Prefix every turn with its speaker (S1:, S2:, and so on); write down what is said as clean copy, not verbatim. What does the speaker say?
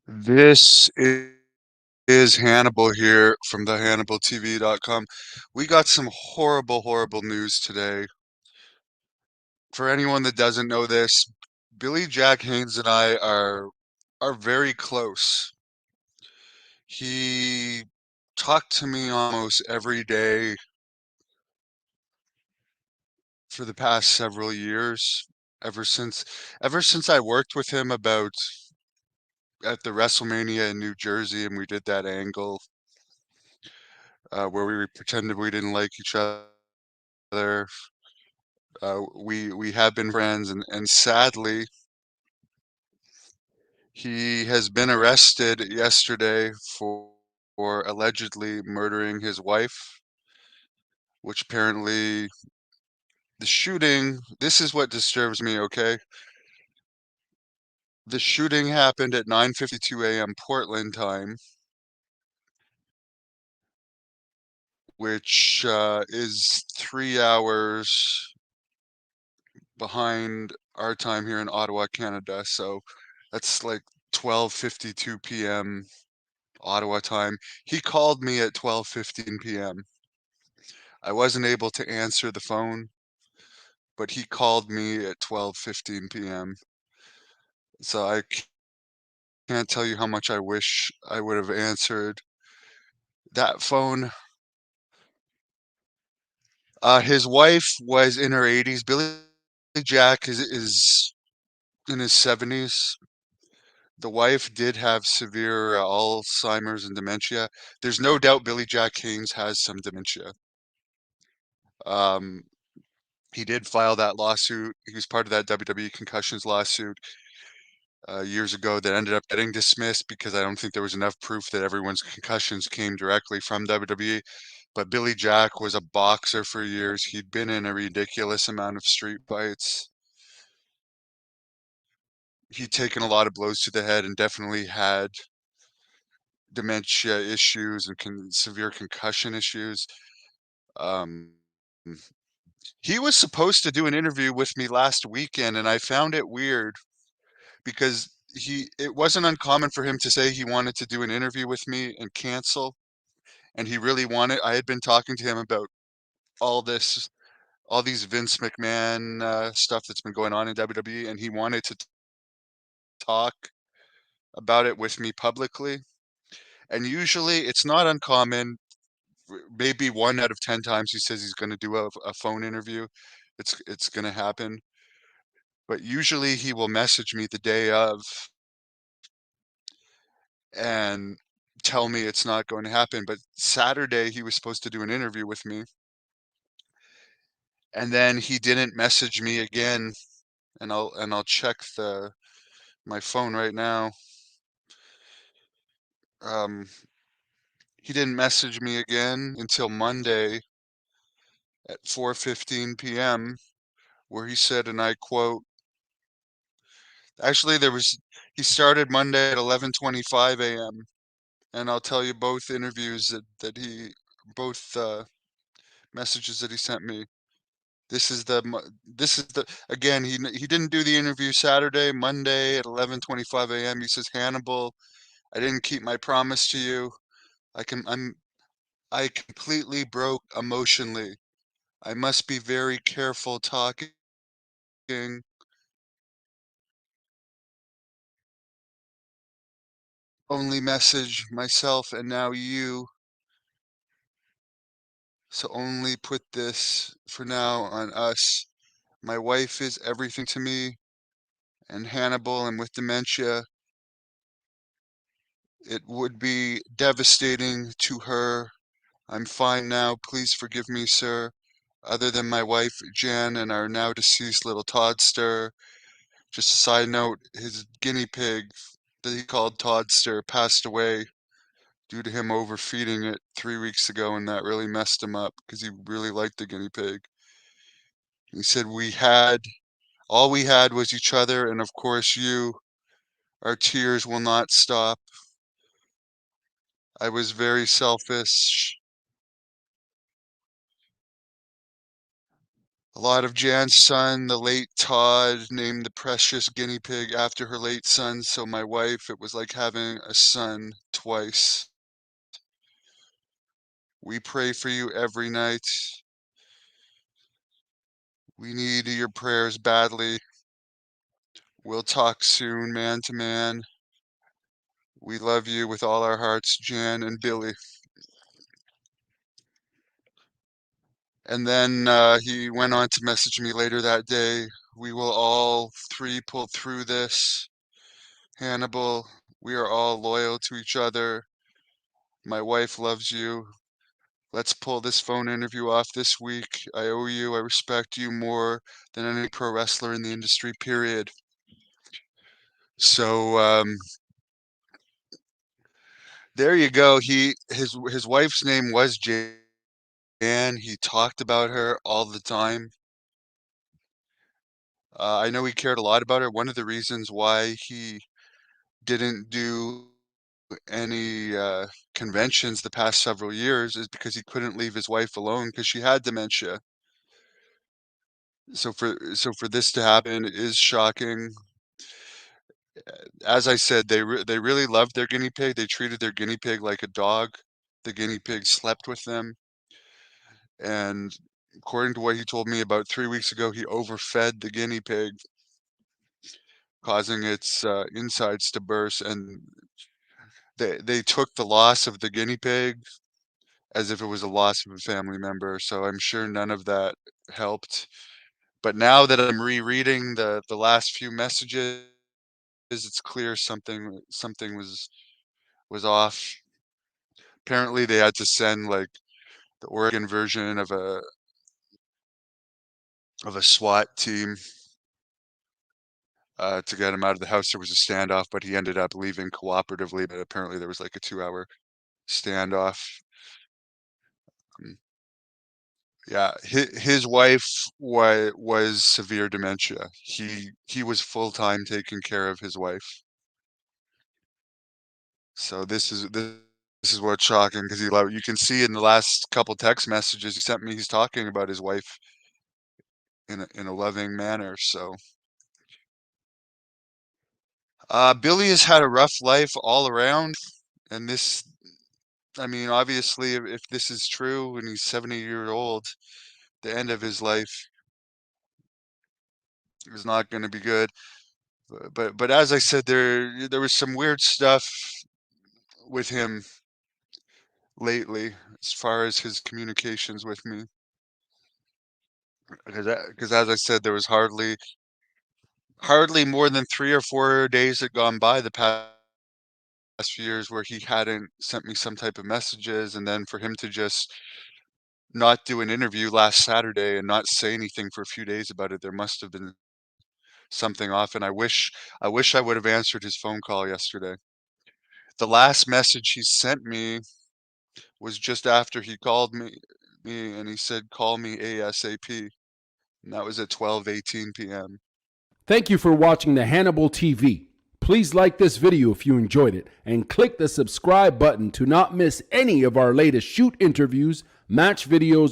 S1: This is Hannibal here from the HannibalTV.com. We got some horrible, horrible news today. For anyone that doesn't know this, Billy Jack Haynes and I are very close. He talked to me almost every day for the past several years, ever since ever since I worked with him about at the WrestleMania in New Jersey and we did that angle where we pretended we didn't like each other. We have been friends, and sadly, he has been arrested yesterday for allegedly murdering his wife, which apparently the shooting, this is what disturbs me, okay? The shooting happened at 9:52 a.m. Portland time, which is 3 hours behind our time here in Ottawa, Canada. So that's like 12:52 p.m. Ottawa time. He called me at 12:15 p.m. I wasn't able to answer the phone, but he called me at 12:15 p.m. So can't tell you how much I wish I would have answered that phone. His wife was in her 80s. Billy Jack is in his 70s. The wife did have severe Alzheimer's and dementia. There's no doubt Billy Jack Haynes has some dementia. Um, He did file that lawsuit. He was part of that WWE concussions lawsuit years ago that ended up getting dismissed because I don't think there was enough proof that everyone's concussions came directly from WWE. But Billy Jack was a boxer for years. He'd been in a ridiculous amount of street fights. He'd taken a lot of blows to the head and definitely had dementia issues and severe concussion issues. Um, he was supposed to do an interview with me last weekend, and I found it weird because it wasn't uncommon for him to say he wanted to do an interview with me and cancel, and he really wanted. I had been talking to him about all this all these Vince McMahon stuff that's been going on in WWE, and he wanted to talk about it with me publicly. And usually it's not uncommon, maybe 1 out of 10 times he says he's going to do a phone interview, it's going to happen. But usually he will message me the day of and tell me it's not going to happen. But Saturday, he was supposed to do an interview with me, and then he didn't message me again. And I'll check the my phone right now. Um, he didn't message me again until Monday at 4:15 p.m., where he said, and I quote, actually he started Monday at 11:25 a.m. And I'll tell you both interviews both messages that he sent me. This is the again, he didn't do the interview Saturday, Monday at 11:25 a.m. He says, "Hannibal, I didn't keep my promise to you. I can I'm I completely broke emotionally. I must be very careful talking. Only message myself and now you. So only put this for now on us. My wife is everything to me, and Hannibal and with dementia, it would be devastating to her. I'm fine now. Please forgive me, sir. Other than my wife, Jan, and our now deceased little Toddster. Just a side note, his guinea pig that he called Toddster passed away due to him overfeeding it 3 weeks ago, and that really messed him up because he really liked the guinea pig. He said all we had was each other, and of course you. Our tears will not stop. I was very selfish. A lot of Jan's son, the late Todd, named the precious guinea pig after her late son. So my wife, it was like having a son twice. We pray for you every night. We need your prayers badly. We'll talk soon, man to man. We love you with all our hearts, Jan and Billy. And then he went on to message me later that day. We will all three pull through this. Hannibal, we are all loyal to each other. My wife loves you. Let's pull this phone interview off this week. I owe you. I respect you more than any pro wrestler in the industry, period. So there you go. His wife's name was Jan. He talked about her all the time. I know he cared a lot about her. One of the reasons why he didn't do any conventions the past several years is because he couldn't leave his wife alone because she had dementia. So for this to happen is shocking. As I said, they really loved their guinea pig. They treated their guinea pig like a dog. The guinea pig slept with them, and according to what he told me about 3 weeks ago, he overfed the guinea pig, causing its insides to burst. And they took the loss of the guinea pig as if it was a loss of a family member. So I'm sure none of that helped. But now that I'm rereading the last few messages, it's clear something was off. Apparently, they had to send like the Oregon version of a SWAT team to get him out of the house. There was a standoff, but he ended up leaving cooperatively. But apparently, there was like a 2-hour standoff. Mm, Yeah, his wife was severe dementia. He was full-time taking care of his wife. So this is what's shocking because you can see in the last couple text messages he sent me, he's talking about his wife in a loving manner. So Billy has had a rough life all around, and this, I mean, obviously, if this is true and he's 70 years old, the end of his life is not going to be good. But as I said, there was some weird stuff with him lately as far as his communications with me. Because as I said, there was hardly more than 3 or 4 days had gone by the past few years where he hadn't sent me some type of messages, and then for him to just not do an interview last Saturday and not say anything for a few days about it, there must have been something off. And I wish I would have answered his phone call yesterday. The last message he sent me was just after he called me and he said, "Call me ASAP." And that was at 12:18 p.m.
S2: Thank you for watching the Hannibal TV. Please like this video if you enjoyed it and click the subscribe button to not miss any of our latest shoot interviews, match videos,